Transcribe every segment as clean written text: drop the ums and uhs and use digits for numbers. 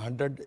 100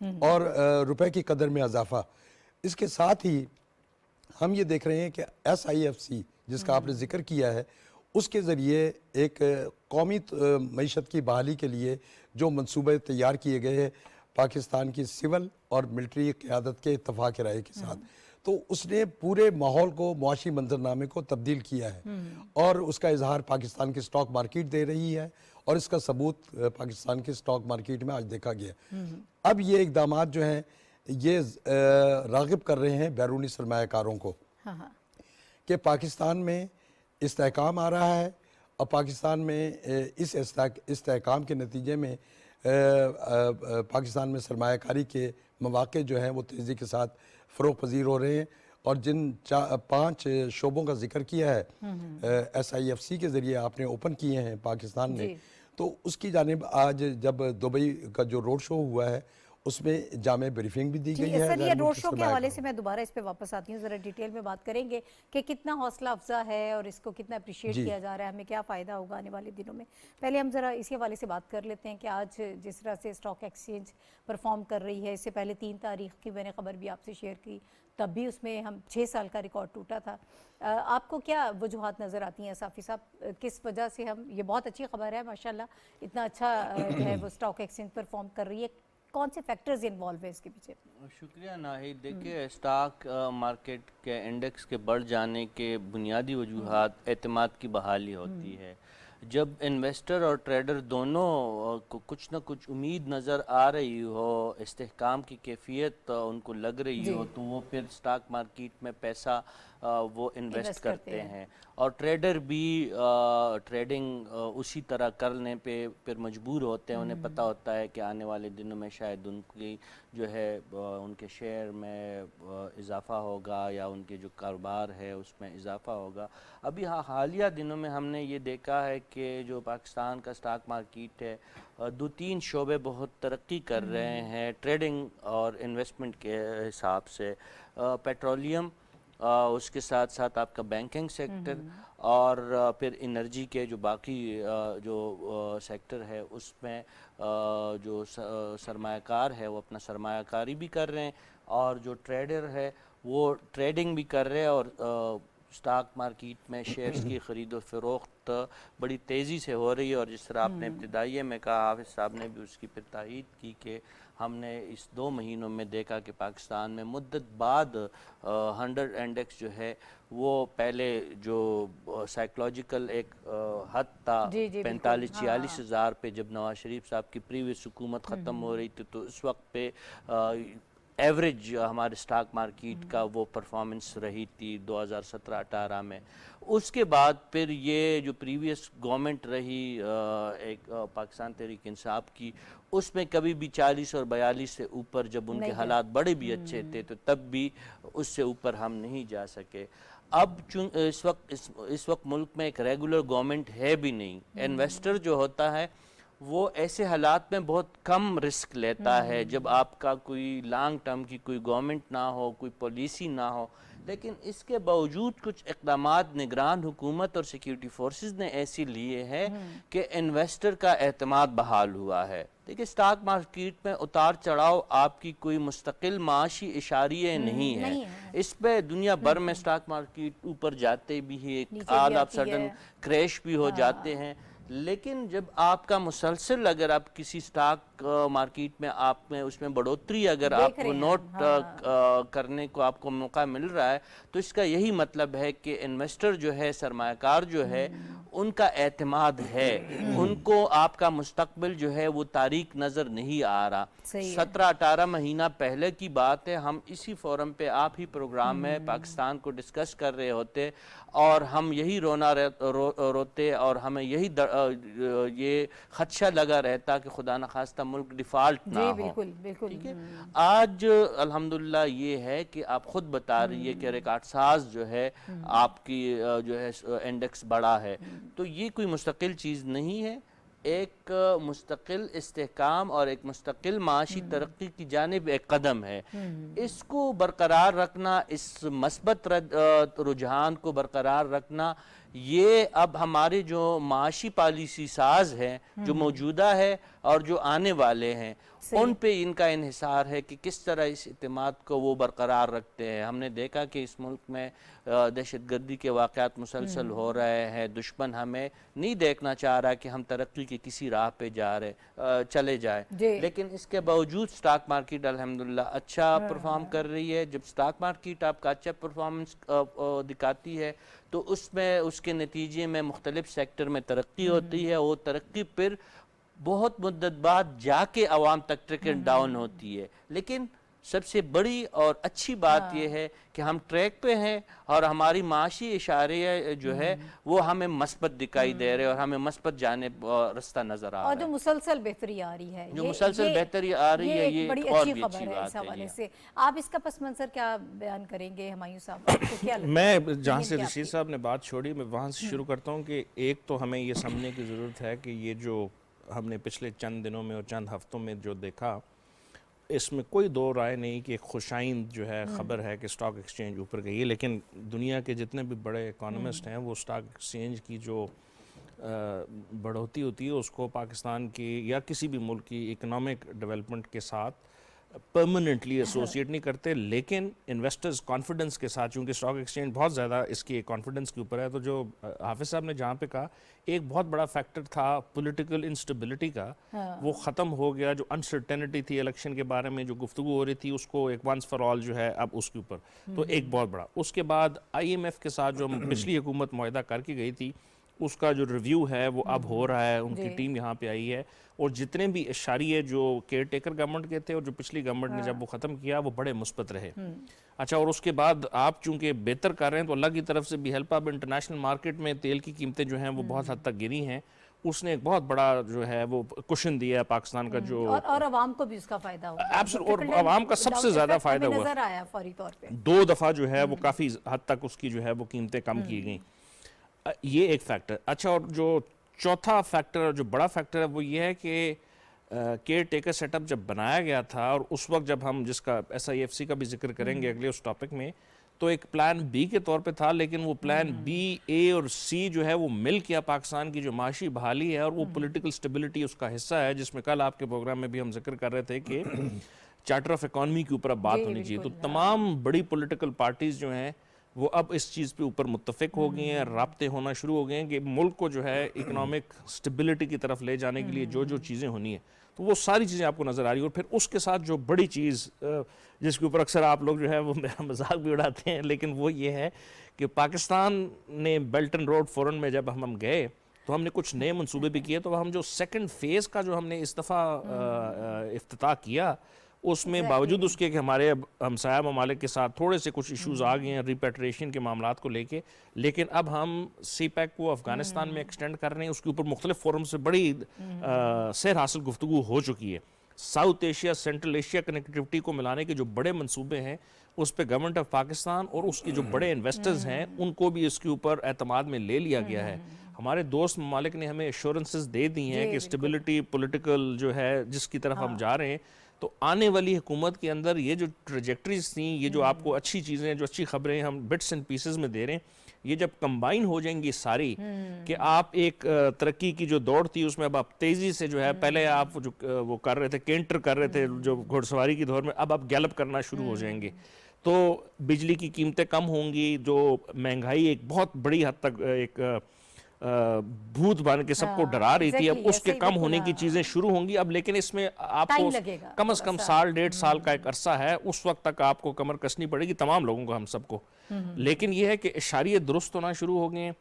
اور روپے کی قدر میں اضافہ. اس کے ساتھ ہی ہم یہ دیکھ رہے ہیں کہ SIFC جس کا آپ نے ذکر کیا ہے اس کے ذریعے ایک قومی معیشت کی بحالی کے لیے جو منصوبے تیار کیے گئے ہیں پاکستان کی سول اور ملٹری قیادت کے اتفاق رائے کے ساتھ، تو اس نے پورے ماحول کو، معاشی منظرنامے کو تبدیل کیا ہے اور اس کا اظہار پاکستان کی سٹاک مارکیٹ دے رہی ہے اور اس کا ثبوت پاکستان کی سٹاک مارکیٹ میں آج دیکھا گیا. اب یہ اقدامات جو ہیں یہ راغب کر رہے ہیں بیرونی سرمایہ کاروں کو کہ پاکستان میں استحکام آ رہا ہے اور پاکستان میں اس استحکام کے نتیجے میں پاکستان میں سرمایہ کاری کے مواقع جو ہیں وہ تیزی کے ساتھ فروغ پذیر ہو رہے ہیں. اور جن 5 شعبوں کا ذکر کیا ہے SIFC کے ذریعے آپ نے اوپن کیے ہیں پاکستان نے، تو اس کی جانب آج جب دبئی کا جو روڈ شو ہوا ہے اس میں جامع بریفنگ بھی دی گئی ہے. سر یہ روڈ شو کے حوالے سے میں دوبارہ اس پہ واپس آتی ہوں، ذرا ڈیٹیل میں بات کریں گے کہ کتنا حوصلہ افزا ہے اور اس کو کتنا اپریشیٹ کیا جا رہا ہے، ہمیں کیا فائدہ ہوگا آنے والے دنوں میں. پہلے ہم ذرا اسی حوالے سے بات کر لیتے ہیں کہ آج جس طرح سے اسٹاک ایکسچینج پرفارم کر رہی ہے، اس سے پہلے 3 تاریخ کی میں نے خبر بھی آپ سے شیئر کی، تب بھی اس میں ہم 6 سال کا ریکارڈ ٹوٹا تھا. آپ کو کیا وجوہات نظر آتی ہیں صافی صاحب، کس وجہ سے ہم، یہ بہت اچھی خبر ہے ماشاءاللہ، اتنا اچھا جو ہے وہ اسٹاک ایکسچینج پرفارم کر رہی ہے، کون سے فیکٹرز انوالو ہیں اس کے پیچھے؟ شکریہ ناہید. دیکھیں اسٹاک مارکیٹ کے انڈیکس کے بڑھ جانے کے بنیادی وجوہات اعتماد کی بحالی ہوتی ہے. جب انویسٹر اور ٹریڈر دونوں کو کچھ نہ کچھ امید نظر آ رہی ہو، استحکام کی کیفیت ان کو لگ رہی ہو، تو وہ پھر اسٹاک مارکیٹ میں پیسہ وہ انویسٹ کرتے ہیں. اور ٹریڈر بھی ٹریڈنگ اسی طرح کرنے پہ پھر مجبور ہوتے ہیں. انہیں پتہ ہوتا ہے کہ آنے والے دنوں میں شاید ان کی جو ہے ان کے شیئر میں اضافہ ہوگا یا ان کے جو کاروبار ہے اس میں اضافہ ہوگا. ابھی حالیہ دنوں میں ہم نے یہ دیکھا ہے کہ جو پاکستان کا اسٹاک مارکیٹ ہے 2-3 شعبے بہت ترقی کر رہے ہیں ٹریڈنگ اور انویسٹمنٹ کے حساب سے. پیٹرولیم، اس کے ساتھ ساتھ آپ کا بینکنگ سیکٹر اور پھر انرجی کے جو باقی جو سیکٹر ہے اس میں جو سرمایہ کار ہے وہ اپنا سرمایہ کاری بھی کر رہے ہیں اور جو ٹریڈر ہے وہ ٹریڈنگ بھی کر رہے ہیں. اور اسٹاک مارکیٹ میں شیئرز کی خرید و فروخت بڑی تیزی سے ہو رہی ہے. اور جس طرح آپ نے ابتدائیے میں کہا، حافظ صاحب نے بھی اس کی پھر تائید کی کہ ہم نے اس 2 مہینوں میں دیکھا کہ پاکستان میں مدت بعد 100 انڈیکس جو ہے وہ پہلے جو سائیکلوجیکل ایک حد تھا 45-46 ہزار پہ، جب نواز شریف صاحب کی پریویس حکومت ختم ہو رہی تھی تو اس وقت پہ ایوریج ہمارے اسٹاک مارکیٹ کا وہ پرفارمنس رہی تھی 2017-18 میں. اس کے بعد پھر یہ جو پریویس گورنمنٹ رہی ایک پاکستان تحریک انصاف کی، اس میں کبھی بھی 40 اور 42 سے اوپر، جب ان کے حالات بڑے بھی اچھے تھے تو تب بھی اس سے اوپر ہم نہیں جا سکے. اب اس وقت ملک میں ایک ریگولر گورنمنٹ ہے بھی نہیں. انویسٹر جو ہوتا ہے وہ ایسے حالات میں بہت کم رسک لیتا ہے جب آپ کا کوئی لانگ ٹرم کی کوئی گورنمنٹ نہ ہو، کوئی پالیسی نہ ہو. لیکن اس کے باوجود کچھ اقدامات نگران حکومت اور سیکیورٹی فورسز نے ایسی لیے ہیں کہ انویسٹر کا اعتماد بحال ہوا ہے. دیکھیں اسٹاک مارکیٹ میں اتار چڑھاؤ آپ کی کوئی مستقل معاشی اشاریہ نہیں ہے. اس پہ دنیا بھر میں اسٹاک مارکیٹ اوپر جاتے بھی ہیں، آل آف سڈن کریش بھی ہو جاتے ہیں. لیکن جب آپ کا مسلسل، اگر آپ کسی سٹاک مارکیٹ میں آپ میں اس میں بڑھوتری اگر آپ کو نوٹ کرنے کو آپ کو موقع مل رہا ہے تو اس کا یہی مطلب ہے کہ انویسٹر جو ہے، سرمایہ کار جو ہے، ان کا اعتماد ہے. ان کو آپ کا مستقبل جو ہے وہ تاریک نظر نہیں آ رہا. 17-18 مہینہ پہلے کی بات ہے، ہم اسی فورم پہ آپ ہی پروگرام میں پاکستان کو ڈسکس کر رہے ہوتے اور ہم یہی روتے اور ہمیں یہی یہ خدشہ لگا رہتا کہ خدا نخواستہ ملک ڈیفالٹ نہ ہو. ٹھیک ہے، آج الحمدللہ یہ ہے کہ آپ خود بتا رہی ہے کہ ریکارڈ ساز جو ہے آپ کی جو ہے انڈیکس بڑا ہے. تو یہ کوئی مستقل چیز نہیں ہے، ایک مستقل استحکام اور ایک مستقل معاشی ترقی کی جانب ایک قدم ہے. اس کو برقرار رکھنا، اس مثبت رجحان کو برقرار رکھنا، یہ اب ہمارے جو معاشی پالیسی ساز ہیں جو موجودہ ہے اور جو آنے والے ہیں ان پہ ان کا انحصار ہے کہ کس طرح اس اعتماد کو وہ برقرار رکھتے ہیں. ہم نے دیکھا کہ اس ملک میں دہشت گردی کے واقعات مسلسل ہو رہے ہیں. دشمن ہمیں نہیں دیکھنا چاہ رہا کہ ہم ترقی کی کسی راہ پہ چلے جائیں, لیکن اس کے باوجود سٹاک مارکیٹ الحمدللہ اچھا پرفارم کر رہی ہے. جب سٹاک مارکیٹ آپ کا اچھا پرفارمنس دکھاتی ہے تو اس میں اس کے نتیجے میں مختلف سیکٹر میں ترقی ہوتی ہے. وہ ترقی پھر بہت مدت بعد جا کے عوام تک ٹریکل ڈاؤن ہوتی ہے. لیکن سب سے بڑی اور اچھی بات یہ ہے کہ ہم ٹریک پہ ہیں اور ہماری معاشی اشاریہ جو ہے وہ ہمیں مثبت دکھائی دے رہے اور ہمیں مثبت جانب رستہ نظر آ رہا ہے. اور جو مسلسل بہتری آ رہی ہے, جو مسلسل بہتری آ رہی ہے, یہ بڑی ایک اور اچھی بھی خبر اچھی ہے. اس بات ہے. حوالے سے آپ اس کا پس منظر کیا بیان کریں گے ہمایوں صاحب؟ آپ کو کیا لگتا ہے؟ میں جہاں سے رشید صاحب نے بات چھوڑی میں وہاں سے شروع کرتا ہوں کہ ایک تو ہمیں یہ سمجھنے کی ضرورت ہے کہ یہ جو ہم نے پچھلے چند دنوں میں اور چند ہفتوں میں جو دیکھا, اس میں کوئی دو رائے نہیں کہ ایک خوشائند جو ہے خبر ہے کہ سٹاک ایکسچینج اوپر گئی ہے. لیکن دنیا کے جتنے بھی بڑے اکانومسٹ ہیں وہ سٹاک ایکسچینج کی جو بڑھوتی ہوتی ہے اس کو پاکستان کی یا کسی بھی ملک کی اکنامک ڈیولپمنٹ کے ساتھ پرماننٹلی ایسوسیٹ نہیں کرتے, لیکن انویسٹرز کانفیڈنس کے ساتھ, چونکہ سٹاک ایکسچینج بہت زیادہ اس کی کانفیڈنس کے اوپر ہے. تو جو حافظ صاحب نے جہاں پہ کہا ایک بہت بڑا فیکٹر تھا پولیٹیکل انسٹیبلٹی کا, وہ ختم ہو گیا. جو انسرٹینٹی تھی الیکشن کے بارے میں جو گفتگو ہو رہی تھی اس کو ایک ونس فار آل جو ہے اب اس کے اوپر, تو ایک بہت بڑا. اس کے بعد آئی ایم ایف کے ساتھ جو پچھلی حکومت معاہدہ کر کے گئی تھی اس کا جو ریویو ہے وہ اب ہو رہا ہے. ان کی ٹیم یہاں پہ آئی ہے اور جتنے بھی اشاریے جو کیئر ٹیکر گورنمنٹ کے تھے اور جو پچھلی گورنمنٹ نے جب وہ ختم کیا وہ بڑے مثبت رہے. اچھا, اور اس کے بعد آپ چونکہ بہتر کر رہے ہیں تو اللہ کی طرف سے بھی ہیلپ. اب انٹرنیشنل مارکیٹ میں تیل کی قیمتیں جو ہیں وہ بہت حد تک گری ہیں. اس نے ایک بہت بڑا جو ہے وہ کشن دیا ہے پاکستان کا جو, اور عوام کو بھی اس کا فائدہ ہوا, اور عوام کا سب سے زیادہ فائدہ ہوا. نظر آیا فوری طور پہ 2 دفعہ جو ہے وہ کافی حد تک اس کی جو ہے وہ قیمتیں کم کی گئیں. یہ ایک فیکٹر. اچھا, اور جو چوتھا فیکٹر جو بڑا فیکٹر ہے وہ یہ ہے کہ کیئر ٹیکر سیٹ اپ جب بنایا گیا تھا اور اس وقت جب ہم جس کا ایس آئی ایف سی کا بھی ذکر کریں گے اگلے اس ٹاپک میں, تو ایک پلان بی کے طور پہ تھا, لیکن وہ پلان بی, اے اور سی جو ہے وہ مل کیا پاکستان کی جو معاشی بحالی ہے اور وہ پولیٹیکل سٹیبلٹی اس کا حصہ ہے, جس میں کل آپ کے پروگرام میں بھی ہم ذکر کر رہے تھے کہ چارٹر آف اکانومی کے اوپر اب بات ہونی چاہیے. تو تمام بڑی پولیٹیکل پارٹیز جو ہیں وہ اب اس چیز پہ اوپر متفق ہو گئی ہیں, رابطے ہونا شروع ہو گئے ہیں کہ ملک کو جو ہے اکنامک سٹیبلٹی کی طرف لے جانے کے لیے جو جو چیزیں ہونی ہیں تو وہ ساری چیزیں آپ کو نظر آ رہی ہیں. اور پھر اس کے ساتھ جو بڑی چیز جس کے اوپر اکثر آپ لوگ جو ہے وہ میرا مذاق بھی اڑاتے ہیں, لیکن وہ یہ ہے کہ پاکستان نے بیلٹ اینڈ روڈ فورم میں جب ہم گئے تو ہم نے کچھ نئے منصوبے بھی کیے. تو ہم جو سیکنڈ فیز کا جو ہم نے اس دفعہ افتتاح کیا اس میں باوجود اس کے کہ ہمارے ہمسایہ ممالک کے ساتھ تھوڑے سے کچھ ایشوز آ گئے ہیں ریپیٹریشن کے معاملات کو لے کے, لیکن اب ہم سی پیک کو افغانستان میں ایکسٹینڈ کر رہے ہیں. اس کے اوپر مختلف فورم سے بڑی سیر حاصل گفتگو ہو چکی ہے. South Asia central Asia connectivity کو ملانے کے جو بڑے منصوبے ہیں اس پہ گورنمنٹ آف پاکستان اور اس کے جو بڑے انویسٹرز ہیں ان کو بھی اس کے اوپر اعتماد میں لے لیا گیا ہے. ہمارے دوست ممالک نے ہمیں ایشورنسز دے دی ہیں کہ سٹیبلٹی پولیٹیکل جو ہے جس کی طرف ہم جا رہے ہیں, تو آنے والی حکومت کے اندر یہ جو ٹریجیکٹریز تھیں, یہ جو آپ کو اچھی چیزیں جو اچھی خبریں ہم بٹس اینڈ پیسز میں دے رہے ہیں, یہ جب کمبائن ہو جائیں گی ساری کہ آپ ایک ترقی کی جو دوڑ تھی اس میں اب آپ تیزی سے جو ہے, پہلے آپ جو وہ کر رہے تھے کینٹر کر رہے تھے جو گھڑ سواری کی دور میں, اب آپ گیلپ کرنا شروع ہو جائیں گے. تو بجلی کی قیمتیں کم ہوں گی, جو مہنگائی ایک بہت بڑی حد تک ایک بھوت بن کے سب کو ڈرا رہی تھی, اب اس کے کم ہونے کی چیزیں شروع ہوں گی. اب لیکن اس میں آپ کو کم از کم 1.5 سال کا ایک عرصہ ہے, اس وقت تک آپ کو کمر کسنی پڑے گی تمام لوگوں کو, ہم سب کو. لیکن یہ ہے کہ اشاریے درست ہونا شروع ہو گئے ہیں,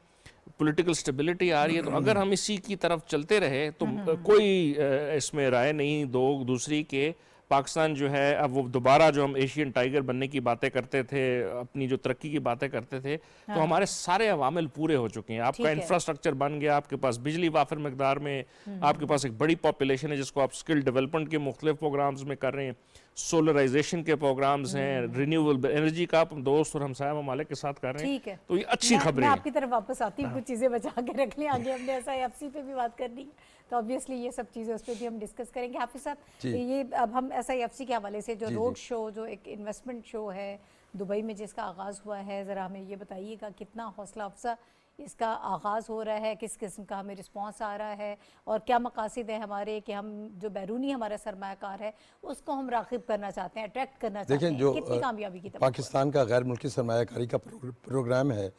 پولیٹیکل سٹیبلٹی آ رہی ہے. تو اگر ہم اسی کی طرف چلتے رہے تو کوئی اس میں رائے نہیں دوسری کہ پاکستان جو ہے اب وہ دوبارہ جو ہم ایشین ٹائیگر بننے کی باتیں کرتے تھے, اپنی جو ترقی کی باتیں کرتے تھے, تو ہمارے سارے عوامل پورے ہو چکے ہیں. آپ کا انفراسٹرکچر بن گیا, آپ کے پاس بجلی وافر مقدار میں, آپ کے پاس ایک بڑی پاپولیشن ہے جس کو آپ سکل ڈیولپمنٹ کے مختلف پروگرامز میں کر رہے ہیں, سولرائزیشن کے پروگرامز ہیں, رینیویبل انرجی کا آپ دوست اور ہمسایہ ممالک کے ساتھ کر رہے ہیں. تو یہ اچھی خبریں ہیں. میں آپ کی طرف واپس آتی ہوں, کچھ چیزیں بچا کے رکھ لیں, آگے ہم نے ایس آئی ایف سی پہ بھی بات کرنی ہے تو آبویسلی یہ سب چیزیں اس پہ بھی ہم ڈسکس کریں گے. حافظ صاحب, یہ اب ہم ایس آئی ایف سی کے حوالے سے جو روڈ شو, جو ایک انویسٹمنٹ شو ہے دبئی میں جس کا آغاز ہوا ہے, ذرا ہمیں یہ بتائیے گا کتنا حوصلہ افزا اس کا آغاز ہو رہا ہے, کس قسم کا ہمیں رسپانس آ رہا ہے, اور کیا مقاصد ہیں ہمارے کہ ہم جو بیرونی ہمارا سرمایہ کار ہے اس کو ہم راغب کرنا چاہتے ہیں, اٹریکٹ کرنا چاہتے دیکھیں ہیں, جو کتنی کامیابی کی طرف پاکستان کا غیر ملکی سرمایہ کاری کا پروگرام ہے,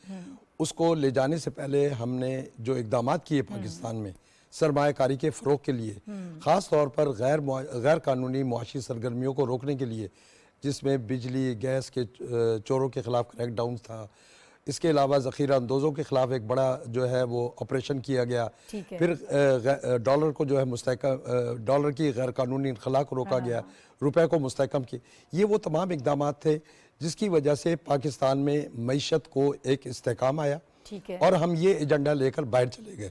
اس کو لے جانے سے پہلے ہم نے جو اقدامات کیے پاکستان میں سرمایہ کاری کے فروغ کے لیے, خاص طور پر غیر قانونی معاشی سرگرمیوں کو روکنے کے لیے, جس میں بجلی گیس کے چوروں کے خلاف کریک ڈاؤن تھا, اس کے علاوہ ذخیرہ اندوزوں کے خلاف ایک بڑا جو ہے وہ آپریشن کیا گیا, پھر ڈالر کو جو ہے مستحکم, ڈالر کی غیر قانونی انخلا کو روکا گیا, روپے کو مستحکم کیا. یہ وہ تمام اقدامات تھے جس کی وجہ سے پاکستان میں معیشت کو ایک استحکام آیا, اور ہم یہ ایجنڈا لے کر باہر چلے گئے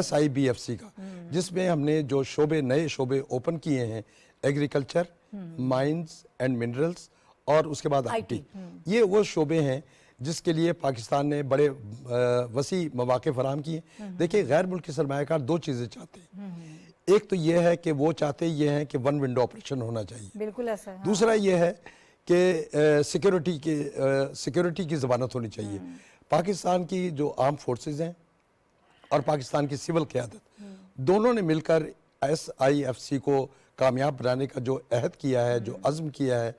SIBFC کا, جس میں ہم نے جو نئے شعبے اوپن کیے ہیں, ایگریکلچر, مائنز اینڈ منرلز, اور اس کے بعد IT. یہ وہ شعبے ہیں جس کے لیے پاکستان نے بڑے وسیع مواقع فراہم کیے. دیکھیں غیر ملکی سرمایہ کار دو چیزیں چاہتے ہیں, ایک تو یہ ہے کہ وہ چاہتے یہ ہیں کہ ون ونڈو آپریشن ہونا چاہیے, بالکل ایسا ہے. دوسرا یہ ہے کہ سیکیورٹی کی ضمانت ہونی چاہیے. پاکستان کی جو آرم فورسز ہیں اور پاکستان کی سول قیادت دونوں نے مل کر SIFC کو کامیاب بنانے کا جو عہد کیا ہے, جو عزم کیا ہے,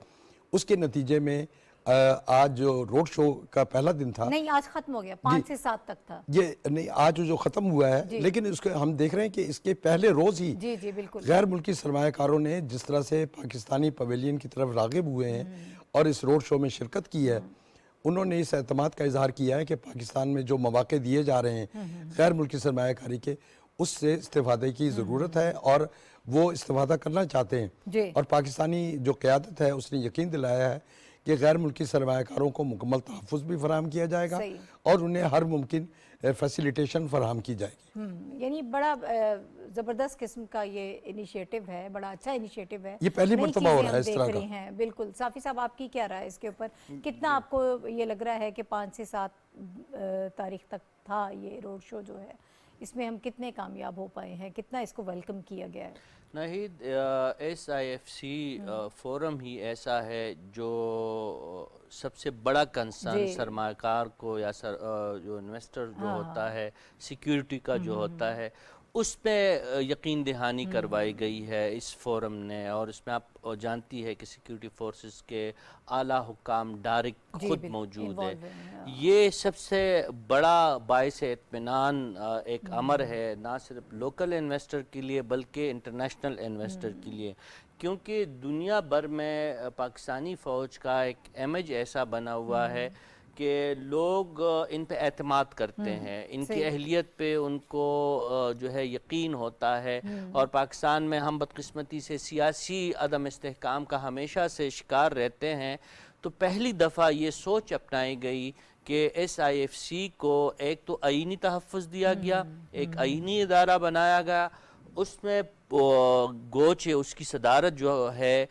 اس کے نتیجے میں آج جو روڈ شو کا پہلا دن تھا, نہیں آج ختم ہو گیا, 5 سے 7 تک تھا. یہ نہیں آج جو ختم ہوا ہے, لیکن اس کو ہم دیکھ رہے ہیں کہ اس کے پہلے روز ہی جی بالکل غیر ملکی سرمایہ کاروں نے جس طرح سے پاکستانی پویلین کی طرف راغب ہوئے ہیں اور اس روڈ شو میں شرکت کی ہے, انہوں نے اس اعتماد کا اظہار کیا ہے کہ پاکستان میں جو مواقع دیے جا رہے ہیں غیر ملکی سرمایہ کاری کے, اس سے استفادے کی ضرورت ہے اور وہ استفادہ کرنا چاہتے ہیں. اور پاکستانی جو قیادت ہے اس نے یقین دلایا ہے کہ غیر ملکی سرمایہ کاروں کو مکمل تحفظ بھی فراہم کیا جائے گا اور انہیں ہر ممکن فیسیلیٹیشن فراہم کی جائے گی. یعنی بڑا زبردست قسم کا یہ انیشیٹو ہے, بڑا اچھا انیشیٹو ہے, یہ پہلی مرتبہ ہو رہا ہے اس طرح کا. ہیں بالکل. صافی صاحب آپ کی کیا رہا ہے اس کے اوپر, کتنا آپ کو یہ لگ رہا ہے کہ 5 سے 7 تاریخ تک تھا یہ روڈ شو جو ہے, اس میں ہم کتنے کامیاب ہو پائے ہیں, کتنا اس کو ویلکم کیا گیا ہے؟ ناہید SIFC فورم ہی ایسا ہے جو سب سے بڑا کنسرن سرمایہ کار کو یا جو انویسٹر جو ہوتا ہے, سیکیورٹی کا جو ہوتا ہے, اس پہ یقین دہانی کروائی گئی ہے اس فورم نے. اور اس میں آپ جانتی ہے کہ سیکیورٹی فورسز کے اعلیٰ حکام ڈائریکٹ خود موجود ہے. یہ سب سے بڑا باعث اطمینان ایک امر ہے, نہ صرف لوکل انویسٹر کے لیے بلکہ انٹرنیشنل انویسٹر کے لیے, کیونکہ دنیا بھر میں پاکستانی فوج کا ایک امیج ایسا بنا ہوا ہے کہ لوگ ان پہ اعتماد کرتے ہیں, ان کی اہلیت پہ ان کو جو ہے یقین ہوتا ہے. اور پاکستان میں ہم بدقسمتی سے سیاسی عدم استحکام کا ہمیشہ سے شکار رہتے ہیں, تو پہلی دفعہ یہ سوچ اپنائی گئی کہ SIFC کو ایک تو آئینی تحفظ دیا گیا, ایک آئینی ادارہ بنایا گیا, اس میں گوچ اس کی صدارت جو ہے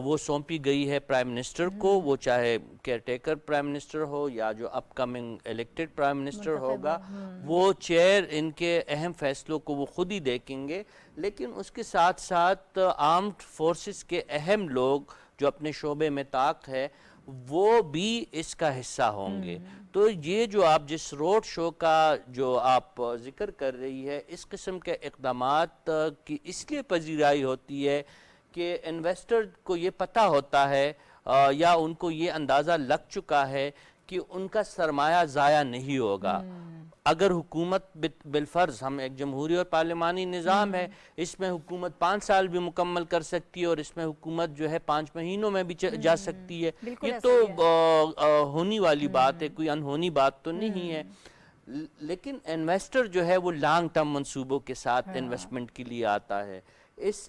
وہ سونپی گئی ہے پرائم منسٹر کو, وہ چاہے کیئر ٹیکر پرائم منسٹر ہو یا جو اپ کمنگ الیکٹڈ پرائم منسٹر ہوگا, وہ چیئر ان کے اہم فیصلوں کو وہ خود ہی دیکھیں گے. لیکن اس کے ساتھ ساتھ آرمڈ فورسز کے اہم لوگ جو اپنے شعبے میں طاقت ہے وہ بھی اس کا حصہ ہوں گے. تو یہ جو آپ جس روڈ شو کا جو آپ ذکر کر رہی ہے, اس قسم کے اقدامات کی اس لیے پذیرائی ہوتی ہے کہ انویسٹر کو یہ پتہ ہوتا ہے یا ان کو یہ اندازہ لگ چکا ہے کہ ان کا سرمایہ ضائع نہیں ہوگا. اگر حکومت بالفرض, ہم ایک جمہوری اور پارلیمانی نظام ہے, اس میں حکومت 5 سال بھی مکمل کر سکتی ہے اور اس میں حکومت جو ہے 5 مہینوں میں بھی جا سکتی ہے. یہ تو ہونی والی بات ہے, کوئی انہونی بات تو نہیں ہے. لیکن انویسٹر جو ہے وہ لانگ ٹرم منصوبوں کے ساتھ انویسٹمنٹ کے لیے آتا ہے. اس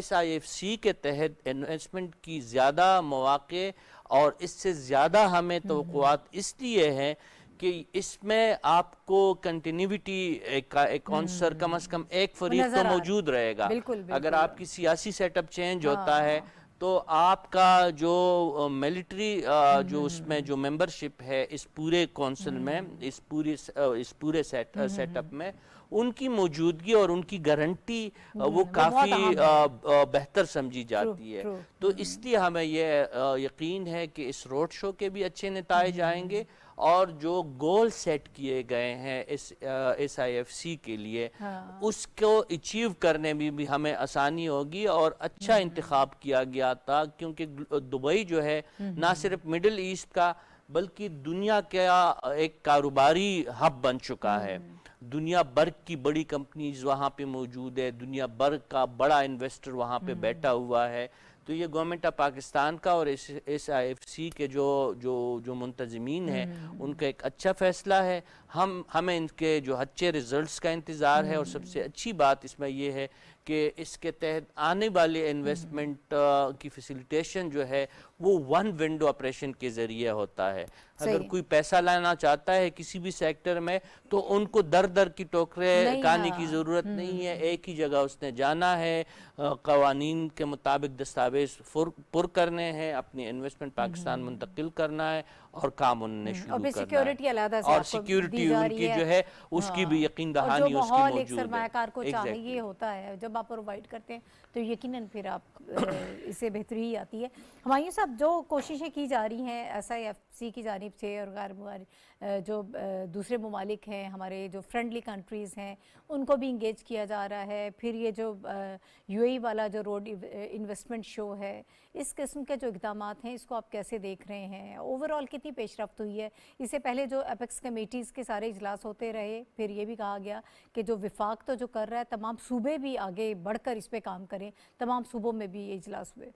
SIFC کے تحت انویسٹمنٹ کی زیادہ مواقع اور اس سے زیادہ ہمیں توقعات اس لیے ہیں کہ اس میں آپ کو کنٹینیوٹی ایک عنصر کم از کم ایک فریق تو موجود رہے گا. اگر آپ کی سیاسی سیٹ اپ چینج ہوتا ہے تو آپ کا جو ملٹری جو اس میں جو ممبرشپ ہے اس پورے کونسل میں, اس پورے سیٹ اپ میں, ان کی موجودگی اور ان کی گارنٹی وہ کافی بہتر سمجھی جاتی ہے. تو اس لیے ہمیں یہ یقین ہے کہ اس روڈ شو کے بھی اچھے نتائج آئیں گے اور جو گول سیٹ کیے گئے ہیں اس آئی ایف سی کے لیے اس کو اچیو کرنے میں بھی ہمیں آسانی ہوگی. اور اچھا انتخاب کیا گیا تھا کیونکہ دبئی جو ہے نہ صرف مڈل ایسٹ کا بلکہ دنیا کا ایک کاروباری ہب بن چکا ہے. دنیا بھر کی بڑی کمپنیز وہاں پہ موجود ہے, دنیا بھر کا بڑا انویسٹر وہاں پہ بیٹھا ہوا ہے. تو یہ گورنمنٹ آف پاکستان کا اور اس آئی ایف سی کے جو منتظمین ہیں ان کا ایک اچھا فیصلہ ہے. ہمیں ان کے جو اچھے ریزلٹس کا انتظار ہے, اور سب سے اچھی بات اس میں یہ ہے کہ اس کے تحت آنے والے انویسٹمنٹ کی فیسیلیٹیشن جو ہے وہ ون ونڈو آپریشن کے ذریعے ہوتا ہے. اگر کوئی پیسہ لانا چاہتا ہے کسی بھی سیکٹر میں تو ان کو در در کی ٹوکرے کھانے کی ضرورت نہیں ہے. ایک ہی جگہ اس نے جانا ہے, قوانین کے مطابق دستاویز پر کرنے ہیں, اپنی انویسٹمنٹ پاکستان منتقل کرنا ہے اور کام انہوں نے شروع کرنا ہے. اور سیکیورٹی ان کی جو ہے اس کی بھی یقین دہانی اس کی موجود ہے. ایک سرمایہ کار کو چاہیے ہوتا ہے جب آپ پرووائڈ کرتے ہیں تو یقیناً پھر آپ اسے بہتری ہی آتی ہے. ہمایوں صاحب, جو کوششیں کی جا رہی ہیں ایس آئی ایف سی کی جانب سے اور غیر جو دوسرے ممالک ہیں, ہمارے جو فرینڈلی کنٹریز ہیں, ان کو بھی انگیج کیا جا رہا ہے. پھر یہ جو یو اے ای والا جو روڈ انویسٹمنٹ شو ہے, اس قسم کے جو اقدامات ہیں اس کو آپ کیسے دیکھ رہے ہیں؟ اوور آل کتنی پیش رفت ہوئی ہے؟ اس سے پہلے جو اپیکس کمیٹیز کے سارے اجلاس ہوتے رہے, پھر یہ بھی کہا گیا کہ جو وفاق تو جو کر رہا ہے تمام صوبے بھی آگے بڑھ کر اس پہ کام کریں, تمام صوبوں میں بھی یہ اجلاس ہوئے.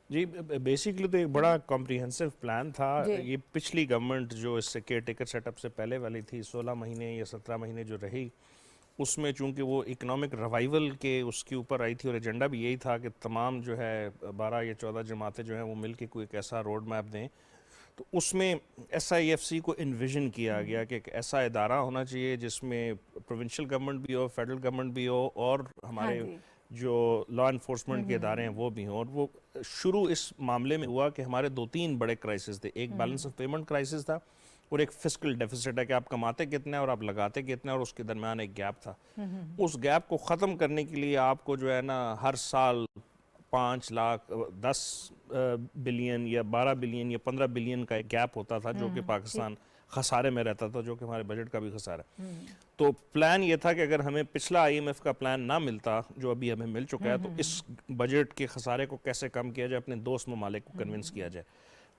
جی بیسیکلی تو ایک بڑا کمپریہنسو پلان تھا. یہ پچھلی گورنمنٹ جو اس سے کیئر ٹیکر سیٹ اپ سے پہلے والی تھی, 16 مہینے یا 17 مہینے جو رہی, اس میں چونکہ وہ اکنامک ریوائول کے اس کے اوپر آئی تھی اور ایجنڈا بھی یہی تھا کہ تمام جو ہے 12 یا 14 جماعتیں جو ہیں وہ مل کے کوئی ایک ایسا روڈ میپ دیں. تو اس میں ایس آئی ایف سی کو انویژن کیا گیا کہ ایک ایسا ادارہ ہونا چاہیے جس میں پروونشل گورنمنٹ بھی ہو, فیڈرل گورنمنٹ بھی ہو, اور ہمارے جو لا انفورسمنٹ کے ادارے ہیں وہ بھی ہوں. اور وہ شروع اس معاملے میں ہوا کہ ہمارے 2-3 بڑے کرائسس تھے. ایک بیلنس آف پیمنٹ کرائسس تھا اور ایک فسکل ڈیفیسٹ ہے کہ آپ کماتے کتنے اور آپ لگاتے کتنے, اور اس کے درمیان ایک گیپ تھا. اس گیپ کو ختم کرنے کے لیے آپ کو جو ہے نا ہر سال 5 لاکھ 10 بلین یا 12 بلین یا 15 بلین کا ایک گیپ ہوتا تھا جو کہ پاکستان خسارے میں رہتا تھا, جو کہ ہمارے بجٹ کا بھی خسارہ ہے. تو پلان یہ تھا کہ اگر ہمیں پچھلا آئی ایم ایف کا پلان نہ ملتا جو ابھی ہمیں مل چکا ہے, تو اس بجٹ کے خسارے کو کیسے کم کیا جائے, اپنے دوست ممالک کو کنونس کیا جائے.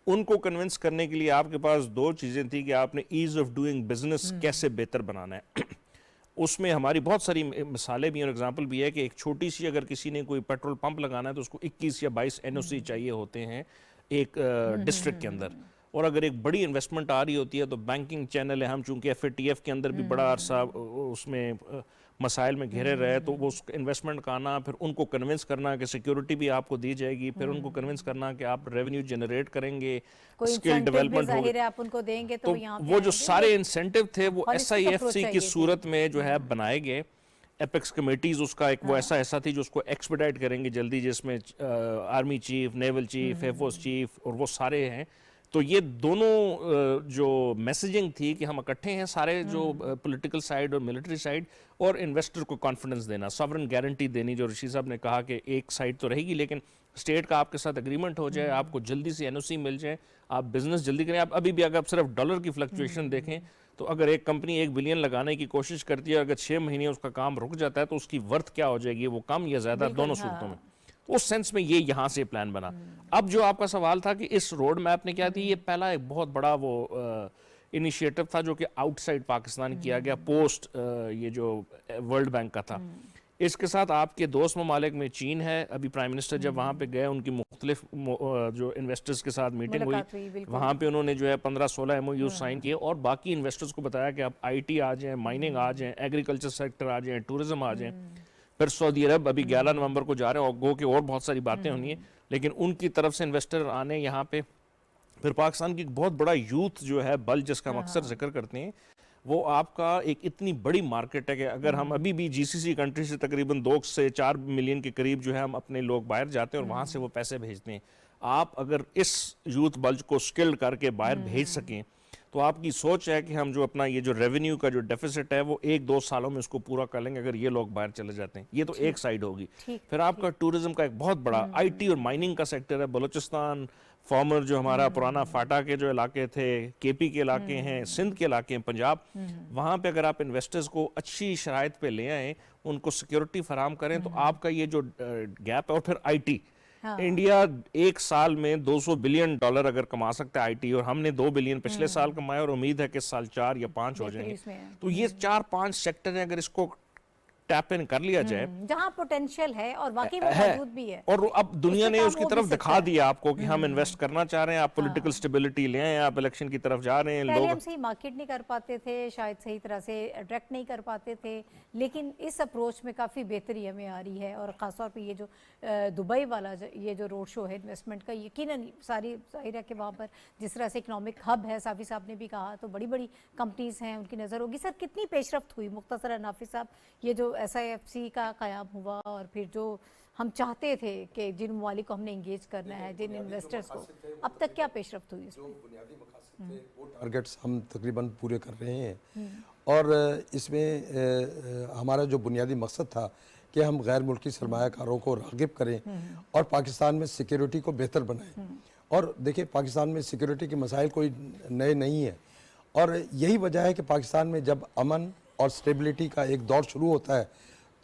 ان کو کنونس کرنے کے لیے آپ کے پاس 2 چیزیں تھیں کہ آپ نے ایز آف ڈوئنگ بزنس کیسے بہتر بنانا ہے. اس میں ہماری بہت ساری مثالیں بھی ہیں اور اگزامپل بھی ہے کہ ایک چھوٹی سی اگر کسی نے کوئی پیٹرول پمپ لگانا ہے تو اس کو 21 یا 22 این او سی چاہیے ہوتے ہیں ایک ڈسٹرکٹ کے اندر. اور اگر ایک بڑی انویسٹمنٹ آ رہی ہوتی ہے تو بینکنگ چینل ہے, ہم چونکہ ایف اے ٹی ایف کے اندر بھی بڑا عرصہ اس میں مسائل میں گھرے رہے, تو وہ اس انویسٹمنٹ کا آنا, پھر ان کو کنونس کرنا کہ سیکیورٹی بھی آپ کو دی جائے گی, پھر ان کو کنونس کرنا کہ آپ ریونیو جنریٹ کریں گے, اسکل ڈیولپمنٹ ہوگی. تو وہ جو سارے انسینٹیو تھے وہ ایس آئی ایف سی کی صورت میں جو ہے بنائے گئے. ایپیکس کمیٹیز اس کا ایک وہ ایسا تھی جو اس کو ایکسپیڈائٹ کریں گے جلدی, جس میں army chief, naval chief, air force chief اور وہ سارے ہیں. تو یہ دونوں جو میسیجنگ تھی کہ ہم اکٹھے ہیں سارے, جو پولیٹیکل سائیڈ اور ملٹری سائیڈ, اور انویسٹر کو کانفیڈنس دینا, ساورن گارنٹی دینی, جو رشید صاحب نے کہا کہ ایک سائیڈ تو رہے گی لیکن اسٹیٹ کا آپ کے ساتھ اگریمنٹ ہو جائے, آپ کو جلدی سے این او سی مل جائے, آپ بزنس جلدی کریں. آپ ابھی بھی اگر صرف ڈالر کی فلکچویشن دیکھیں تو اگر ایک کمپنی 1 بلین لگانے کی کوشش کرتی ہے, اگر 6 مہینے اس کا کام رک جاتا ہے تو اس کی ورتھ کیا ہو جائے گی, وہ کم یا زیادہ دونوں صورتوں میں. اس سینس میں یہ یہاں سے پلان بنا. اب جو آپ کا سوال تھا کہ اس روڈ میپ نے کیا تھی, یہ پہلا ایک بہت بڑا وہ انیشیٹو تھا جو کہ آؤٹ سائڈ پاکستان کیا گیا پوسٹ یہ جو ورلڈ بینک کا تھا. اس کے ساتھ آپ کے دوست ممالک میں چین ہے. ابھی پرائم منسٹر جب وہاں پہ گئے, ان کی مختلف جو انویسٹرز کے ساتھ میٹنگ ہوئی, وہاں پہ انہوں نے جو ہے 15-16 ایم او یو سائن کیے اور باقی انویسٹرز کو بتایا کہ آپ آئی ٹی آ جائیں, مائننگ آ جائیں, ایگریکلچر سیکٹر آ جائیں, ٹورزم آ جائیں. پھر سعودی عرب ابھی 11 نومبر کو جا رہے ہیں, اور گو کہ اور بہت ساری باتیں ہونی ہیں, لیکن ان کی طرف سے انویسٹر آنے یہاں پہ. پھر پاکستان کی ایک بہت بڑا یوتھ جو ہے بل, جس کا ہم اکثر ذکر کرتے ہیں, وہ آپ کا ایک اتنی بڑی مارکیٹ ہے کہ اگر ہم ابھی بھی جی سی سی کنٹری سے تقریباً 2 سے 4 ملین کے قریب جو ہے ہم اپنے لوگ باہر جاتے ہیں اور وہاں سے وہ پیسے بھیجتے ہیں. آپ اگر اس یوتھ بلج کو سکلڈ کر کے باہر بھیج سکیں تو آپ کی سوچ ہے کہ ہم جو اپنا یہ جو ریونیو کا جو ڈیفیسٹ ہے وہ 1-2 سالوں میں اس کو پورا کر لیں گے اگر یہ لوگ باہر چلے جاتے ہیں. یہ تو ایک سائیڈ ہوگی. پھر آپ کا ٹورزم کا ایک بہت بڑا آئی ٹی اور مائننگ کا سیکٹر ہے. بلوچستان فارمر جو ہمارا پرانا فاٹا کے جو علاقے تھے, کے پی کے علاقے ہیں, سندھ کے علاقے ہیں, پنجاب, وہاں پہ اگر آپ انویسٹرز کو اچھی شرائط پہ لے آئیں, ان کو سیکیورٹی فراہم کریں, تو آپ کا یہ جو گیپ ہے. اور پھر آئی ٹی, انڈیا ایک سال میں $200 بلین اگر کما سکتا ہے آئی ٹی, اور ہم نے 2 بلین پچھلے سال کمائے, اور امید ہے کہ اس سال 4 یا 5 ہو جائیں گے. تو یہ 4-5 سیکٹر ہیں, اگر اس کو ٹیپ ان کر لیا جائے, جہاں پوٹینشیل ہے اور واقعی وہ موجود بھی ہے, اور اب دنیا نے اس کی طرف دکھا دیا آپ کو کہ ہم انویسٹ کرنا چاہ رہے ہیں, آپ پولیٹیکل سٹیبلٹی لے آئیں, آپ الیکشن کی طرف جا رہے ہیں. پہلے لوگ ہم صحیح مارکیٹ نہیں کر پاتے تھے, شاید صحیح طرح سے اٹریکٹ نہیں کر پاتے تھے, لیکن اس اپروچ میں کافی بہتری ہمیں آ رہی ہے. اور خاص طور پہ یہ جو دبئی والا یہ جو روڈ شو ہے انویسٹمنٹ کا, یقیناً ساری ظاہر ہے کہ وہاں پر جس طرح سے اکنامک ہب ہے, صافی صاحب نے بھی کہا, تو بڑی بڑی کمپنیز ہیں, ان کی نظر ہوگی. سر کتنی پیش رفت ہوئی مختصراً نافذ صاحب, یہ جو SIFC کا قیام ہوا, اور پھر جو ہم چاہتے تھے کہ جن ممالک کو ہم نے انگیج کرنا ہے, جن انویسٹرز کو, اب تک کیا پیش رفت ہوئی اس میں؟ بنیادی مقاصد تھے وہ ٹارگٹس ہم تقریباً پورے کر رہے ہیں. اور اس میں ہمارا جو بنیادی مقصد تھا کہ ہم غیر ملکی سرمایہ کاروں کو راغب کریں اور پاکستان میں سیکیورٹی کو بہتر بنائیں. اور دیکھیں, پاکستان میں سیکیورٹی کے مسائل کوئی نئے نہیں ہیں, اور یہی وجہ ہے کہ پاکستان میں جب امن اور سٹیبلٹی کا ایک دور شروع ہوتا ہے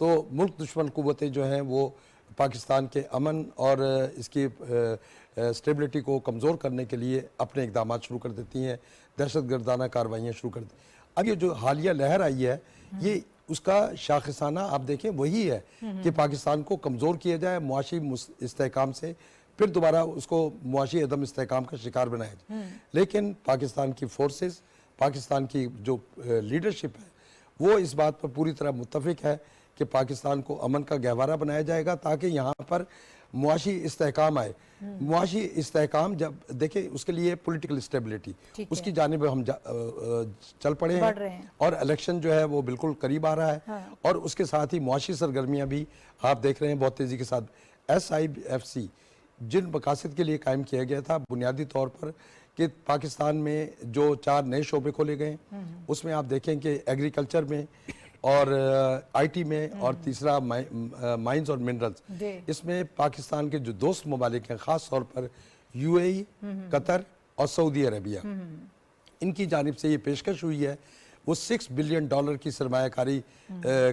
تو ملک دشمن قوتیں جو ہیں وہ پاکستان کے امن اور اس کی سٹیبلٹی کو کمزور کرنے کے لیے اپنے اقدامات شروع کر دیتی ہیں, دہشت گردانہ کاروائیاں شروع کر دی. اب یہ جو حالیہ لہر آئی ہے, یہ اس کا شاخصانہ آپ دیکھیں وہی ہے کہ پاکستان کو کمزور کیا جائے معاشی استحکام سے, پھر دوبارہ اس کو معاشی عدم استحکام کا شکار بنایا جائے. لیکن پاکستان کی فورسز, پاکستان کی جو لیڈرشپ ہے, وہ اس بات پر پوری طرح متفق ہے کہ پاکستان کو امن کا گہوارہ بنایا جائے گا تاکہ یہاں پر معاشی استحکام آئے. معاشی استحکام جب دیکھیں, اس کے لیے پولیٹیکل اسٹیبلٹی, اس کی جانب ہم چل پڑے ہیں, اور الیکشن جو ہے وہ بالکل قریب آ رہا ہے, اور اس کے ساتھ ہی معاشی سرگرمیاں بھی آپ دیکھ رہے ہیں بہت تیزی کے ساتھ. SIFC جن مقاصد کے لیے قائم کیا گیا تھا بنیادی طور پر کہ پاکستان میں جو 4 نئے شعبے کھولے گئے, اس میں آپ دیکھیں کہ ایگریکلچر میں اور آئی ٹی میں, اور تیسرا مائنز اور منرلز, اس میں پاکستان کے جو دوست ممالک ہیں, خاص طور پر UAE, قطر اور سعودی عربیہ, ان کی جانب سے یہ پیشکش ہوئی ہے. وہ $6 بلین کی سرمایہ کاری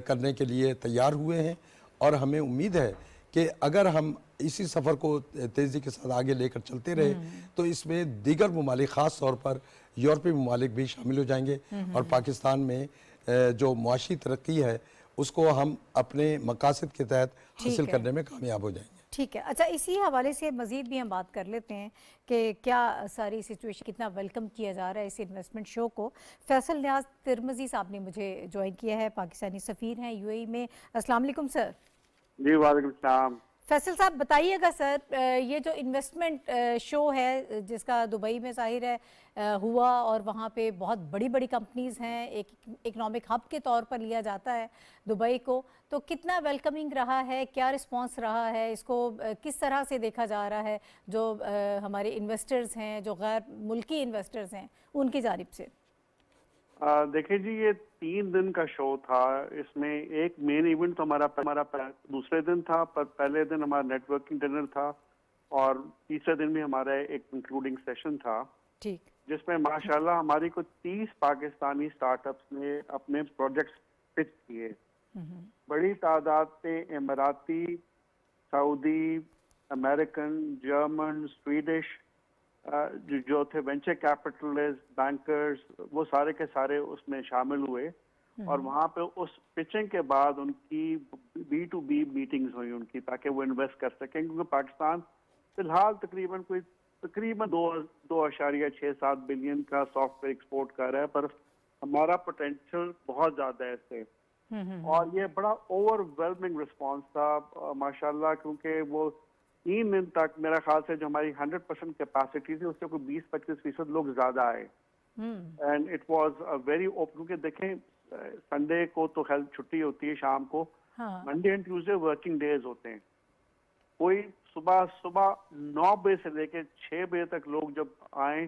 کرنے کے لیے تیار ہوئے ہیں, اور ہمیں امید ہے کہ اگر ہم اسی سفر کو تیزی کے ساتھ آگے لے کر چلتے رہے تو اس میں دیگر ممالک, خاص طور پر یورپی ممالک بھی شامل ہو جائیں گے, اور پاکستان میں جو معاشی ترقی ہے اس کو ہم اپنے مقاصد کے تحت حاصل کرنے میں کامیاب ہو جائیں گے. ٹھیک ہے. اچھا, اسی حوالے سے مزید بھی ہم بات کر لیتے ہیں کہ کیا ساری سچویشن کتنا ویلکم کیا جا رہا ہے اس انویسٹمنٹ شو کو. فیصل نیاز ترمزی صاحب نے مجھے جوائن کیا ہے, پاکستانی سفیر ہیں UAE میں. السلام علیکم سر. جی وعلیکم السلام. فیصل صاحب بتائیے گا سر, یہ جو انویسٹمنٹ شو ہے جس کا دبئی میں ظاہر ہے ہوا, اور وہاں پہ بہت بڑی بڑی کمپنیز ہیں, ایک اکنامک ہب کے طور پر لیا جاتا ہے دبئی کو, تو کتنا ویلکمنگ رہا ہے, کیا رسپانس رہا ہے, اس کو کس طرح سے دیکھا جا رہا ہے جو ہمارے انویسٹرز ہیں, جو غیر ملکی انویسٹرز ہیں, ان کی جانب سے؟ دیکھیں جی, یہ 3 دن کا شو تھا. اس میں ایک مین ایونٹ تو ہمارا دوسرے دن تھا, پر پہلے دن ہمارا نیٹ ورکنگ ڈنر تھا, اور تیسرے دن بھی ہمارا ایک کنکلوڈنگ سیشن تھا, جس میں ماشاءاللہ ہماری کو 30 پاکستانی سٹارٹ اپس نے اپنے پروجیکٹس پچ کیے. بڑی تعداد پہ اماراتی, سعودی, امریکن, جرمن, سویڈش جو تھے وینچر کیپٹلسٹ, بینکرز, وہ سارے کے سارے اس میں شامل ہوئے. اور وہاں پہ اس پچنگ کے بعد ان کی B2B میٹنگز ہوئی ان کی, تاکہ وہ انویسٹ کر سکیں, کیونکہ پاکستان فی الحال تقریباً 2.67 بلین کا سافٹ ویئر ایکسپورٹ کر رہا ہے, پر ہمارا پوٹینشیل بہت زیادہ ہے اس سے. اور یہ بڑا اوور ویلمنگ رسپانس تھا ماشاءاللہ, کیونکہ وہ 3 دن تک میرا خیال سے جو ہماری 100% کیپیسٹی تھی اس سے کوئی 20-25% لوگ زیادہ آئے. And it was very open, کیونکہ دیکھیں سنڈے کو تو خیر چھٹی ہوتی ہے شام کو, Monday and Tuesday working days ہوتے ہیں. کوئی صبح 9 بجے سے لے کے 6 بجے تک لوگ جب آئیں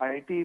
IT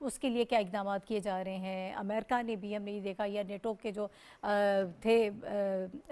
اس کے لیے کیا اقدامات کیے جا رہے ہیں. امریکہ نے بھی ہم نے یہ دیکھا یا نیٹو کے جو تھے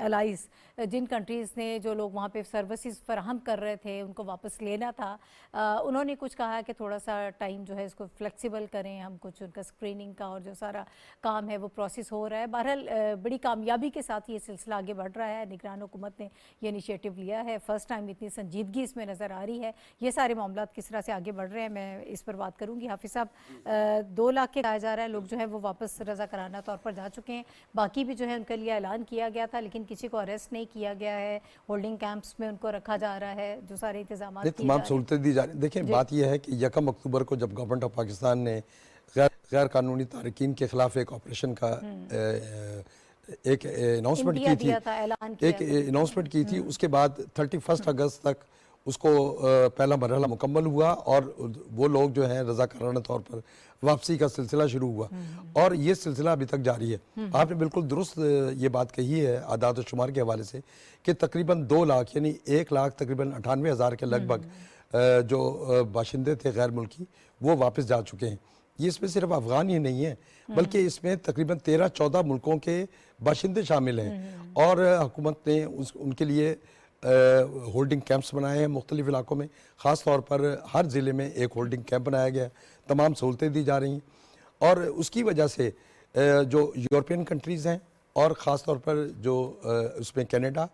الائز جن کنٹریز نے جو لوگ وہاں پہ سروسز فراہم کر رہے تھے ان کو واپس لینا تھا, انہوں نے کچھ کہا کہ تھوڑا سا ٹائم جو ہے اس کو فلیکسیبل کریں, ہم کچھ ان کا اسکریننگ کا اور جو سارا کام ہے وہ پروسیس ہو رہا ہے. بہرحال بڑی کامیابی کے ساتھ یہ سلسلہ آگے بڑھ رہا ہے. نگران حکومت نے یہ انیشیٹو لیا ہے, فرسٹ ٹائم اتنی سنجیدگی اس میں نظر آ رہی ہے. یہ سارے معاملات کس طرح سے آگے بڑھ رہے ہیں میں اس پر بات کروں گی. حافظ صاحب 2 لاکھ کے کہا جا رہا ہے لوگ جو ہے وہ واپس رضاکارانہ طور پر جا چکے ہیں, باقی بھی جو ہے ان کے لیے اعلان کیا گیا تھا لیکن کسی کو اریسٹ نہیں کیا گیا ہے, ہولڈنگ کیمپس میں ان کو رکھا جا رہا ہے, جو سارے انتظامات تمام سہولتیں دی جا رہی ہیں. دیکھیں بات یہ ہے کہ 1 اکتوبر کو جب گورنمنٹ آف پاکستان نے غیر قانونی تارکین کے خلاف ایک آپریشن کا ایک اناؤنسمنٹ کی تھی, اناؤنسمنٹ کی تھی, اس کے بعد 31 اگست تک اس کو پہلا مرحلہ مکمل ہوا اور وہ لوگ جو ہیں رضاکارانہ طور پر واپسی کا سلسلہ شروع ہوا اور یہ سلسلہ ابھی تک جاری ہے. آپ نے بالکل درست یہ بات کہی ہے اعداد و شمار کے حوالے سے کہ تقریباً 2 لاکھ یعنی 1 لاکھ تقریباً 98,000 کے لگ بھگ جو باشندے تھے غیر ملکی وہ واپس جا چکے ہیں. یہ اس میں صرف افغان ہی نہیں ہیں بلکہ اس میں تقریباً 13-14 ملکوں کے باشندے شامل ہیں اور حکومت نے ان کے لیے ہولڈنگ کیمپس بنائے ہیں مختلف علاقوں میں. خاص طور پر ہر ضلع میں ایک ہولڈنگ کیمپ بنایا گیا ہے, تمام سہولتیں دی جا رہی ہیں اور اس کی وجہ سے جو یورپین کنٹریز ہیں اور خاص طور پر جو اس میں کینیڈا,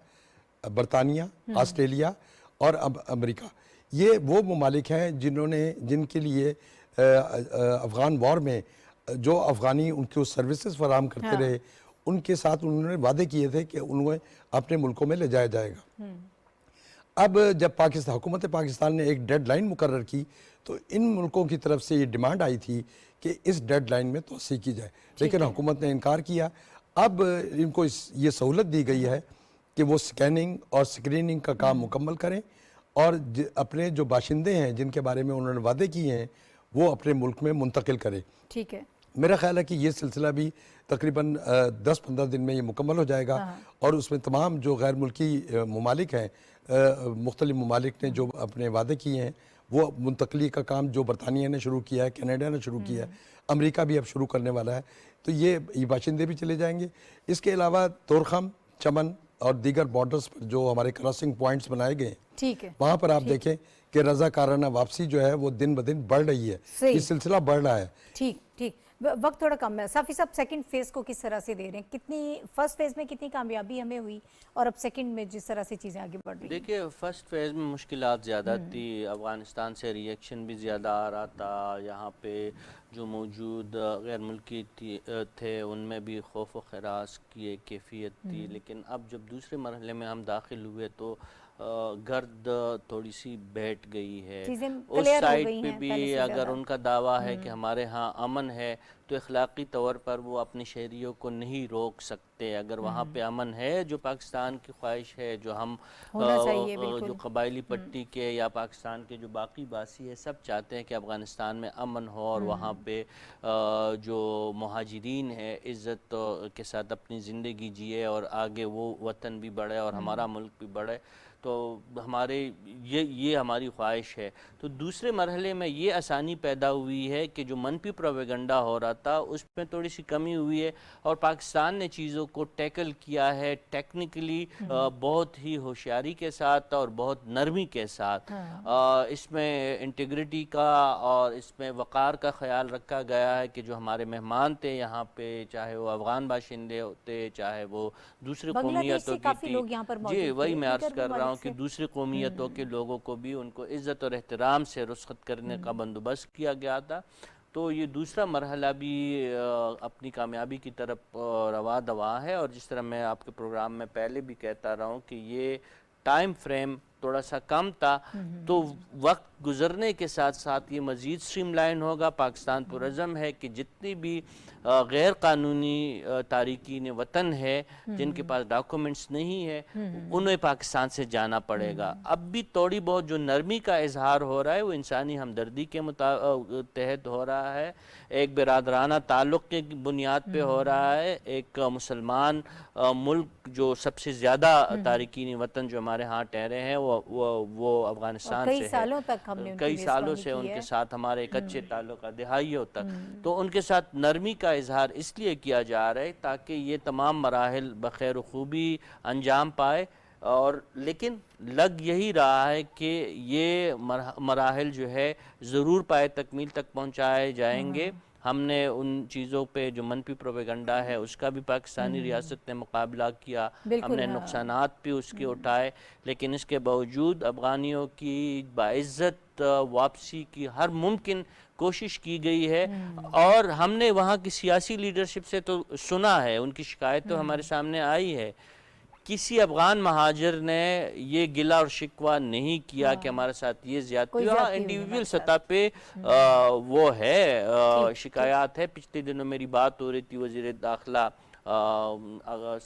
برطانیہ, آسٹریلیا اور امریکہ, یہ وہ ممالک ہیں جن کے لیے افغان وار میں جو افغانی ان کو سروسز فراہم کرتے رہے ان کے ساتھ انہوں نے وعدے کیے تھے کہ انہیں اپنے ملکوں میں لے جایا جائے گا. اب جب حکومت پاکستان نے ایک ڈیڈ لائن مقرر کی تو ان ملکوں کی طرف سے یہ ڈیمانڈ آئی تھی کہ اس ڈیڈ لائن میں توسیع کی جائے, لیکن حکومت نے انکار کیا. اب ان کو یہ سہولت دی گئی ہے کہ وہ سکیننگ اور سکریننگ کا کام مکمل کریں اور اپنے جو باشندے ہیں جن کے بارے میں انہوں نے وعدے کیے ہیں وہ اپنے ملک میں منتقل کرے. ٹھیک ہے, میرا خیال ہے کہ یہ سلسلہ بھی تقریباً 10-15 دن میں یہ مکمل ہو جائے گا اور اس میں تمام جو غیر ملکی ممالک ہیں, مختلف ممالک نے جو اپنے وعدے کیے ہیں وہ منتقلی کا کام جو برطانیہ نے شروع کیا ہے, کینیڈا نے شروع کیا ہے, امریکہ بھی اب شروع کرنے والا ہے, تو یہ باشندے بھی چلے جائیں گے. اس کے علاوہ طورخم, چمن اور دیگر بارڈرز پر جو ہمارے کراسنگ پوائنٹس بنائے گئے ہیں وہاں پر آپ دیکھیں کہ رضاکارانہ واپسی جو ہے وہ دن بدن بڑھ رہی ہے, یہ سلسلہ بڑھ رہا ہے. ٹھیک, وقت تھوڑا کم ہے. صافی صاحب سیکنڈ فیز کو کس طرح سے دے رہے ہیں, کتنی فرسٹ فیز میں کتنی کامیابی ہمیں ہوئی اور اب سیکنڈ میں جس طرح سے چیزیں آگے بڑھ رہی ہیں؟ دیکھیے فرسٹ فیز میں مشکلات زیادہ تھی, افغانستان سے ریئیکشن بھی زیادہ آ رہا تھا, یہاں پہ جو موجود غیر ملکی تھے ان میں بھی خوف و خراش کی ایک کیفیت تھی. لیکن اب جب دوسرے مرحلے میں ہم داخل ہوئے تو گرد تھوڑی سی بیٹھ گئی ہے. اس سائٹ پہ بھی اگر ان کا دعویٰ ہے کہ ہمارے ہاں امن ہے تو اخلاقی طور پر وہ اپنے شہریوں کو نہیں روک سکتے. اگر وہاں پہ امن ہے جو پاکستان کی خواہش ہے, جو ہم جو قبائلی پٹی کے یا پاکستان کے جو باقی باسی ہے سب چاہتے ہیں کہ افغانستان میں امن ہو اور وہاں پہ جو مہاجرین ہے عزت کے ساتھ اپنی زندگی جیے اور آگے وہ وطن بھی بڑھے اور ہمارا ملک بھی بڑھے, تو یہ ہماری خواہش ہے. تو دوسرے مرحلے میں یہ آسانی پیدا ہوئی ہے کہ جو منفی پروپیگنڈا ہو رہا تھا اس میں تھوڑی سی کمی ہوئی ہے اور پاکستان نے چیزوں کو ٹیکل کیا ہے ٹیکنیکلی بہت ہی ہوشیاری کے ساتھ اور بہت نرمی کے ساتھ. اس میں انٹیگریٹی کا اور اس میں وقار کا خیال رکھا گیا ہے کہ جو ہمارے مہمان تھے یہاں پہ, چاہے وہ افغان باشندے ہوتے چاہے وہ دوسری قومیتوں کی تھی, جی وہی میں عرض کر رہا ہوں کہ دوسری قومیتوں کے لوگوں کو بھی ان کو عزت اور احترام سے رخصت کرنے کا بندوبست کیا گیا تھا. تو یہ دوسرا مرحلہ بھی اپنی کامیابی کی طرف رواں دواں ہے. اور جس طرح میں آپ کے پروگرام میں پہلے بھی کہتا رہا ہوں کہ یہ ٹائم فریم تھوڑا سا کم تھا, تو وقت گزرنے کے ساتھ ساتھ یہ مزید سٹریم لائن ہوگا. پاکستان پرعزم ہے کہ جتنی بھی غیر قانونی تارکین وطن ہے جن کے پاس ڈاکومنٹس نہیں ہے انہیں پاکستان سے جانا پڑے گا. اب بھی تھوڑی بہت جو نرمی کا اظہار ہو رہا ہے وہ انسانی ہمدردی کے تحت ہو رہا ہے, ایک برادرانہ تعلق کی بنیاد پہ ہو رہا ہے. ایک مسلمان ملک جو سب سے زیادہ تارکین وطن جو ہمارے ہاں ٹھہرے ہیں وہ وہ افغانستان سے کئی سالوں تک ہم نے کئی سالوں سے ان کے ساتھ ہمارے ایک اچھے تعلق دہائیوں تک، تو ان کے ساتھ نرمی کا اظہار اس لیے کیا جا رہا ہے تاکہ یہ تمام مراحل بخیر و خوبی انجام پائے، اور لیکن لگ یہی رہا ہے کہ یہ مراحل جو ہے ضرور پائے تکمیل تک پہنچائے جائیں گے۔ ہم نے ان چیزوں پہ جو منفی پروپیگنڈا ہے اس کا بھی پاکستانی ریاست نے مقابلہ کیا، ہم نے نقصانات بھی اس کے اٹھائے، لیکن اس کے باوجود افغانیوں کی باعزت واپسی کی ہر ممکن کوشش کی گئی ہے، اور ہم نے وہاں کی سیاسی لیڈرشپ سے تو سنا ہے، ان کی شکایت تو ہمارے سامنے آئی ہے، کسی افغان مہاجر نے یہ گلہ اور شکوہ نہیں کیا کہ ہمارے ساتھ یہ زیادتی ہو۔ انڈیویڈول سطح پہ وہ ہے شکایات ہے۔ پچھلے دنوں میری بات ہو رہی تھی وزیر داخلہ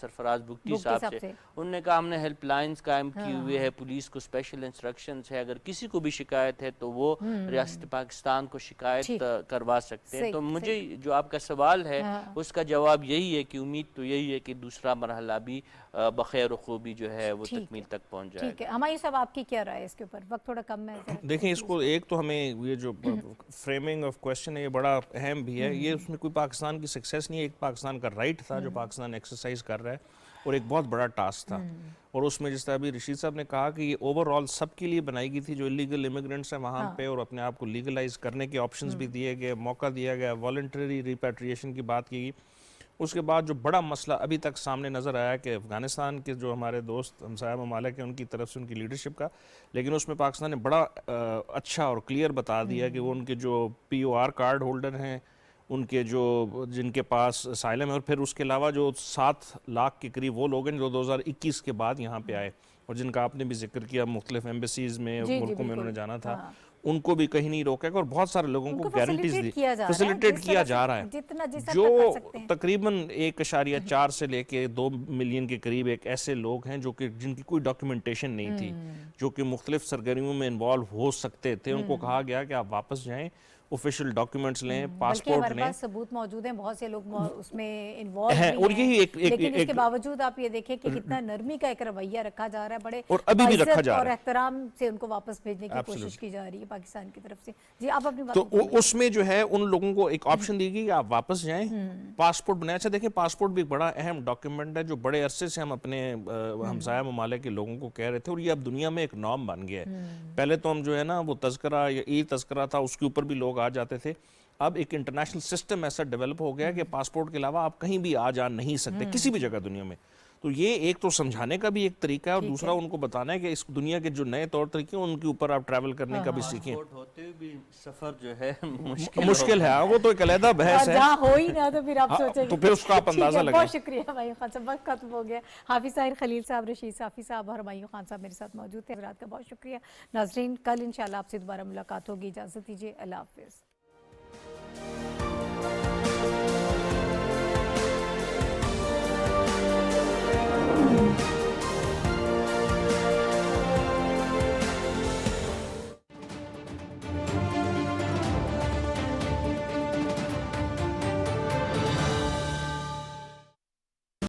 سرفراز بگٹی صاحب سے، انہوں نے کہا ہم نے ہیلپ لائنز قائم کی ہوئے ہے، پولیس کو اسپیشل انسٹرکشنز ہے، اگر کسی کو بھی شکایت ہے تو وہ ریاست پاکستان کو شکایت کروا سکتے ہیں۔ تو مجھے جو آپ کا سوال ہے اس کا جواب یہی ہے کہ امید تو یہی ہے کہ دوسرا مرحلہ بھی بخیر و خوبی جو ہے وہ تکمیل تک پہنچ جائے۔ ٹھیک ہے، ہماری صاحب آپ کی کیا رائے اس کے اوپر؟ وقت تھوڑا کم ہے۔ دیکھیں اس کو ایک تو ہمیں یہ جو فریمنگ آف کویسچن ہے یہ بڑا اہم بھی ہے، یہ اس میں کوئی پاکستان کی سکسیس نہیں ہے، ایک پاکستان کا رائٹ تھا جو پاکستان ایکسرسائز کر رہا ہے، اور ایک بہت بڑا ٹاسک تھا، اور اس میں جس طرح ابھی رشید صاحب نے کہا کہ یہ اوور آل سب کے لیے بنائی گئی تھی جو الیگل امیگرنٹس ہیں وہاں پہ، اور اپنے آپ کو لیگلائز کرنے کے آپشنز بھی دیے گئے، موقع دیا گیا، والنٹری ریپیٹریشن کی بات کی گئی۔ اس کے بعد جو بڑا مسئلہ ابھی تک سامنے نظر آیا کہ افغانستان کے جو ہمارے دوست ہمسایہ ممالک ہیں ان کی طرف سے ان کی لیڈرشپ کا، لیکن اس میں پاکستان نے بڑا اچھا اور کلیئر بتا دیا کہ وہ ان کے جو POR کارڈ ہولڈر ہیں، ان کے جو جن کے پاس اسائلم ہے، اور پھر اس کے علاوہ جو 7 لاکھ کے قریب وہ لوگ ہیں جو 2021 کے بعد یہاں پہ آئے، اور جن کا آپ نے بھی ذکر کیا مختلف ایمبیسیز میں ملکوں میں انہوں نے جانا تھا، ان کو بھی کہیں نہیں روکا گا، اور بہت سارے لوگوں کو گارنٹیز دی، فیسیلیٹیٹ کیا جا رہا ہے۔ جو تقریباً 1.4 سے لے کے 2 ملین کے قریب ایک ایسے لوگ ہیں جو کہ جن کی کوئی ڈاکیومنٹیشن نہیں تھی، جو کہ مختلف سرگرمیوں میں انوالو ہو سکتے تھے، ان کو کہا گیا کہ آپ واپس جائیں، آفیشیل ڈاکیومنٹس لیں، پاسپورٹ لیں۔ ہمارے پاس ثبوت موجود ہیں، بہت سے لوگ اس میں انوالو ہیں، اور یہی لیکن اس کے باوجود آپ یہ دیکھیں کہ کتنا نرمی کا ایک رویہ رکھا جا رہا ہے، بڑے اور ابھی بھی رکھا جا رہا ہے، اور احترام سے ان کو واپس بھیجنے کی کوشش کی جا رہی ہے پاکستان کی طرف سے۔ جی آپ اپنی بات تو اس میں جو ہے ان لوگوں کو ایک آپشن دی گئی کہ آپ واپس جائیں، پاسپورٹ بنائیں۔ اچھا دیکھیں پاسپورٹ بھی ایک بڑا اہم ڈاکیومنٹ ہے جو بڑے عرصے سے ہم اپنے ہمسایہ ممالک کے لوگوں کو کہہ رہے تھے، اور یہ اب دنیا میں ایک نارم بن گیا ہے۔ پہلے تو ہم جو ہے نا وہ تذکرہ یا ای تذکرہ تھا، اس کے اوپر بھی لوگ آ جاتے تھے، اب ایک انٹرنیشنل سسٹم ایسا ڈیولپ ہو گیا کہ پاسپورٹ کے علاوہ آپ کہیں بھی آ جا نہیں سکتے کسی بھی جگہ دنیا میں۔ تو یہ ایک تو سمجھانے کا بھی ایک طریقہ ہے، اور دوسرا ان کو بتانا ہے کہ اس دنیا کے جو نئے طور طریقے ہیں ان کے اوپر آپ ٹریول کرنے کا بھی سیکھیں۔ ہوتے ہوئے بھی سفر جو ہے مشکل ہے، وہ تو ایک علیحدہ بحث ہے، جہاں ہو ہی نہ تو پھر آپ سوچیں گے، تو پھر اس کا آپ اندازہ لگیں۔ بہت شکریہ بھائی خان صاحب، وقت ختم ہو گیا۔ حافظ طاہر خلیل صاحب، رشید صافی صاحب اور ہمایوں خان صاحب میرے ساتھ موجود تھے، حضرات کا بہت شکریہ۔ ناظرین کل انشاءاللہ آپ سے دوبارہ ملاقات ہوگی، اجازت دیجیے، اللہ حافظ۔